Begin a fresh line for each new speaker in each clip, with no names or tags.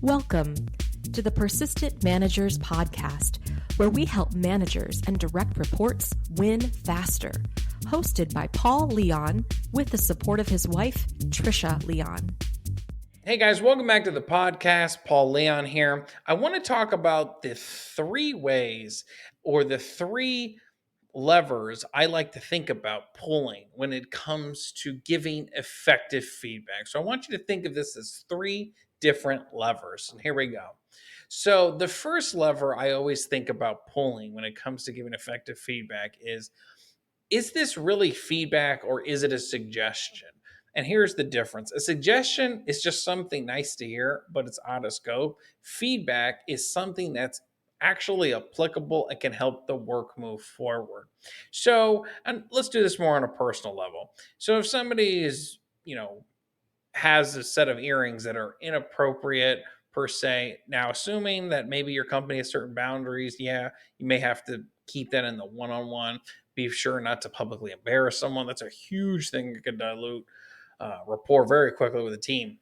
Welcome to the Persistent Managers Podcast, where we help managers and direct reports win faster. Hosted by Paul Leon with the support of his wife, Trisha Leon.
Hey guys, welcome back to the podcast. Paul Leon here. I want to talk about the three ways or the three levers I like to think about pulling when it comes to giving effective feedback. So I want you to think of this as three different levers. And here we go. So the first lever I always think about pulling when it comes to giving effective feedback is this really feedback or is it a suggestion? And here's the difference. A suggestion is just something nice to hear, but it's out of scope. Feedback is something that's actually applicable and can help the work move forward. So, and let's do this more on a personal level. So if somebody is, has a set of earrings that are inappropriate per se, now assuming that maybe your company has certain boundaries, you may have to keep that in the one-on-one. Be sure not to publicly embarrass someone. That's a huge thing that could dilute rapport very quickly with a team.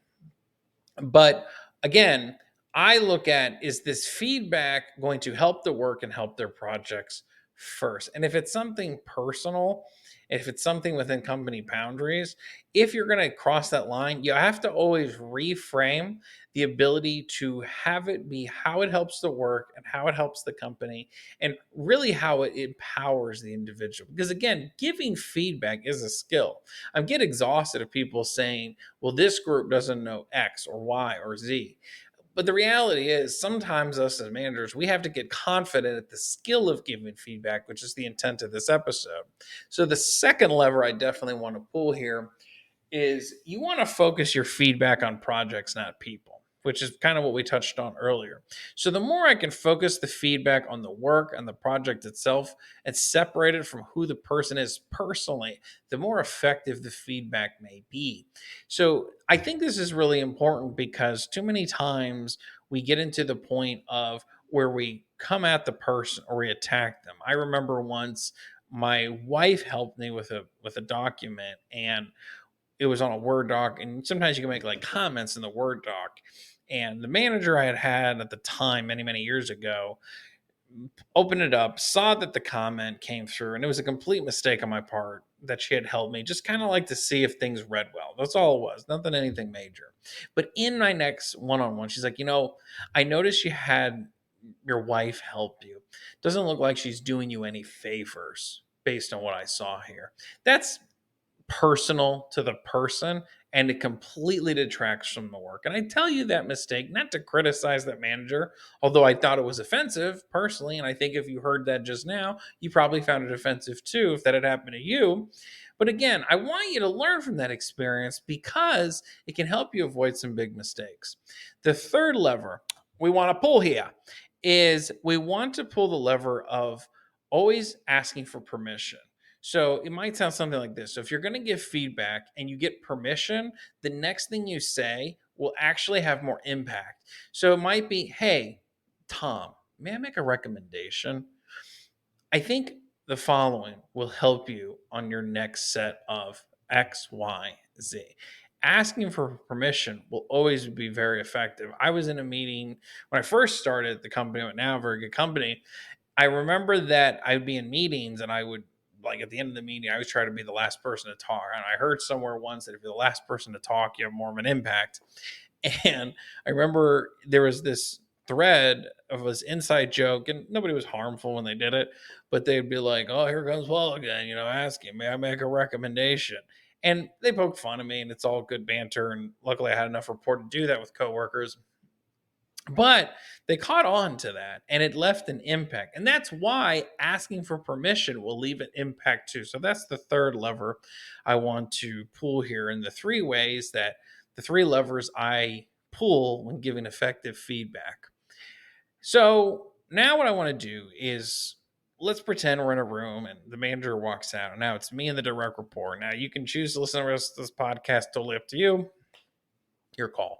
But again, I look at, is this feedback going to help the work and help their projects first? And if it's something personal, if it's something within company boundaries, if you're going to cross that line, you have to always reframe the ability to have it be how it helps the work and how it helps the company and really how it empowers the individual. Because again, giving feedback is a skill. I get exhausted of people saying, well, this group doesn't know X or Y or Z. But the reality is sometimes us as managers, we have to get confident at the skill of giving feedback, which is the intent of this episode. So the second lever I definitely want to pull here is you want to focus your feedback on projects, not people, which is kind of what we touched on earlier. So the more I can focus the feedback on the work and the project itself and separate it from who the person is personally, the more effective the feedback may be. So I think this is really important because too many times we get into the point of where we come at the person or we attack them. I remember once my wife helped me with a document, and it was on a Word doc, and sometimes you can make like comments in the Word doc. And the manager I had at the time, many, many years ago, opened it up, saw that the comment came through, and it was a complete mistake on my part that she had helped me, just kind of like to see if things read well. That's all it was, nothing, anything major. But in my next one-on-one, she's like, I noticed you had your wife help you. Doesn't look like she's doing you any favors based on what I saw here. That's personal to the person, and it completely detracts from the work. And I tell you that mistake not to criticize that manager, although I thought it was offensive personally. And I think if you heard that just now, you probably found it offensive too if that had happened to you. But again, I want you to learn from that experience because it can help you avoid some big mistakes. The third lever we want to pull here is we want to pull the lever of always asking for permission. So it might sound something like this. So if you're going to give feedback and you get permission, the next thing you say will actually have more impact. So it might be, hey, Tom, may I make a recommendation? I think the following will help you on your next set of X, Y, Z. Asking for permission will always be very effective. I was in a meeting when I first started the company, but now a very good company. I remember that I'd be in meetings and I would, like, at the end of the meeting, I always try to be the last person to talk. And I heard somewhere once that if you're the last person to talk, you have more of an impact. And I remember there was this thread of this inside joke, and nobody was harmful when they did it, but they'd be like, oh, here comes Paul again, asking, may I make a recommendation? And they poke fun of me, and it's all good banter. And luckily, I had enough rapport to do that with coworkers. But they caught on to that and it left an impact. And that's why asking for permission will leave an impact too. So that's the third lever I want to pull here. And the three levers I pull when giving effective feedback. So now what I want to do is, let's pretend we're in a room and the manager walks out. And now it's me and the direct report. Now you can choose to listen to the rest of this podcast, totally up to you. Your call.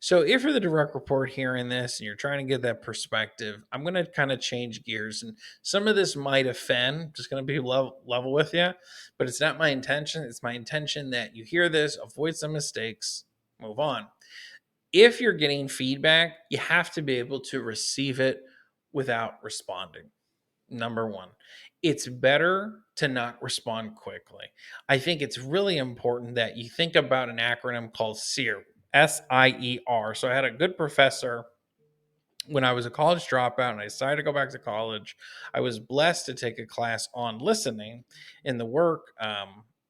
So if you're the direct report hearing this and you're trying to get that perspective, I'm going to kind of change gears. And some of this might offend, just going to be level with you, but it's not my intention. It's my intention that you hear this, avoid some mistakes, move on. If you're getting feedback, you have to be able to receive it without responding. Number one, it's better to not respond quickly. I think it's really important that you think about an acronym called SIER, SIER. So I had a good professor when I was a college dropout and I decided to go back to college. I was blessed to take a class on listening in the work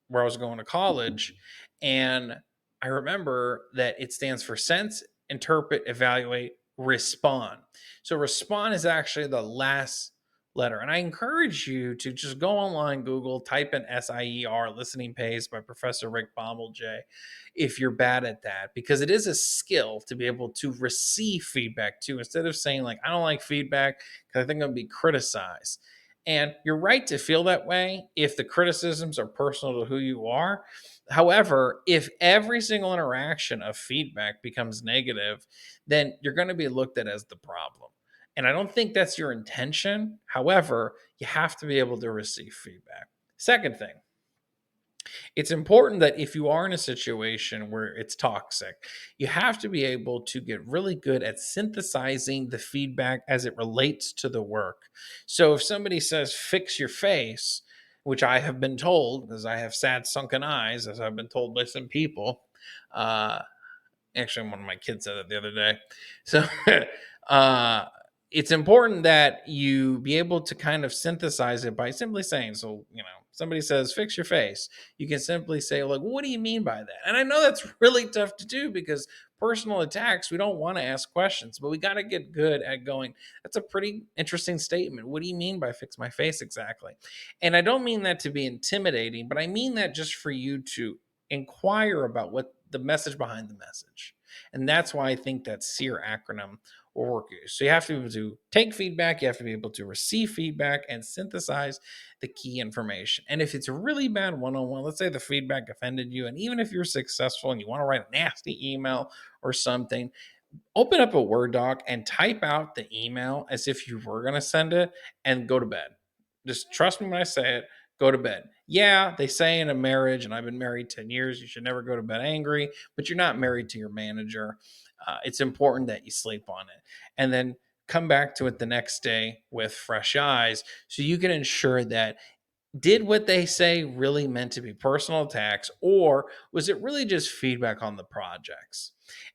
where I was going to college. And I remember that it stands for sense, interpret, evaluate, respond. So respond is actually the last letter. And I encourage you to just go online, Google, type in SIER, listening pace by Professor Rick Bombelj, if you're bad at that, because it is a skill to be able to receive feedback too, instead of saying like, I don't like feedback because I think I'm going to be criticized. And you're right to feel that way if the criticisms are personal to who you are. However, if every single interaction of feedback becomes negative, then you're going to be looked at as the problem. And I don't think that's your intention. However, you have to be able to receive feedback. Second thing, it's important that if you are in a situation where it's toxic, you have to be able to get really good at synthesizing the feedback as it relates to the work. So if somebody says, fix your face, which I have been told, because I have sad, sunken eyes, as I've been told by some people, actually, one of my kids said that the other day. So, it's important that you be able to kind of synthesize it by simply saying, so, somebody says, fix your face. You can simply say, like, what do you mean by that? And I know that's really tough to do because personal attacks, we don't want to ask questions, but we got to get good at going, that's a pretty interesting statement. What do you mean by fix my face exactly? And I don't mean that to be intimidating, but I mean that just for you to inquire about what the message behind the message. And that's why I think that SEER acronym will work. So you have to be able to take feedback, you have to be able to receive feedback and synthesize the key information. And if it's a really bad one-on-one, let's say the feedback offended you, and even if you're successful and you want to write a nasty email or something, open up a Word doc and type out the email as if you were going to send it and go to bed. Just trust me when I say it. Go to bed. Yeah, they say in a marriage, and I've been married 10 years, you should never go to bed angry, but you're not married to your manager. It's important that you sleep on it. And then come back to it the next day with fresh eyes so you can ensure that did what they say really meant to be personal attacks, or was it really just feedback on the projects?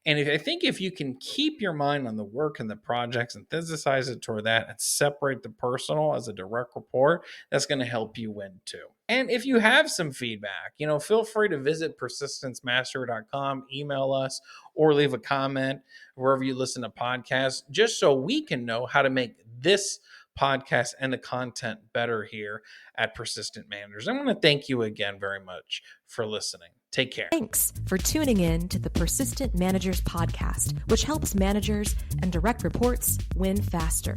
And I think if you can keep your mind on the work and the projects and synthesize it toward that and separate the personal as a direct report, that's going to help you win too. And if you have some feedback, feel free to visit persistencemastery.com, email us, or leave a comment wherever you listen to podcasts, just so we can know how to make this podcast and the content better here at Persistent Managers. I want to thank you again very much for listening. Take care.
Thanks for tuning in to the Persistent Managers podcast, which helps managers and direct reports win faster.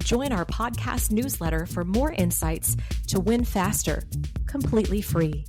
Join our podcast newsletter for more insights to win faster, completely free.